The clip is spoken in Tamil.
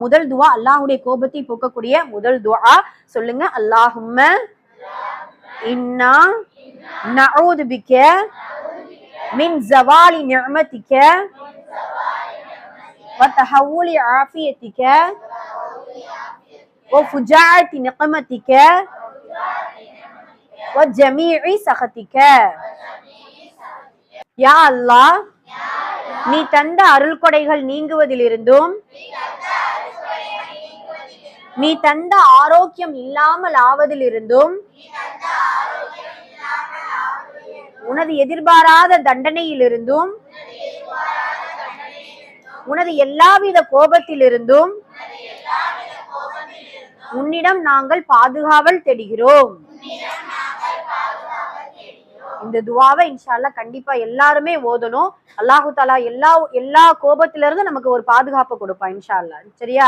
முதல் துவா அல்லாஹ்வுடைய கோபத்தை போக்கக்கூடிய முதல் துவா சொல்லுங்க. அல்லாஹும்ம இன்னா நஊது பிக்க மின் ஜவாலி நிஅமதிக வ தஹவுலி ஆஃபியதிக வ ஃபுஜாஅத்தி நிக்மதிக வ ஜமீஇ சகதிக. யா அல்லாஹ், நீ தந்த அருள் கொடைகள் நீங்குவதிலிருந்தும் நீ தந்த ஆரோக்கியம் இல்லாமல் ஆவதிலிருந்தும் உனது எதிர்பாராத தண்டனையிலிருந்தும் உனது எல்லாவித கோபத்திலிருந்தும் உன்னிடம் நாங்கள் பாதுகாவல் தேடுகிறோம். இந்த துவாவை இன்ஷா அல்லாஹ் கண்டிப்பா எல்லாருமே ஓதணும். அல்லாஹு தஆலா எல்லா கோபத்திலிருந்து நமக்கு ஒரு பாதுகாப்பு கொடுப்பான் இன்ஷா அல்லாஹ். சரியா?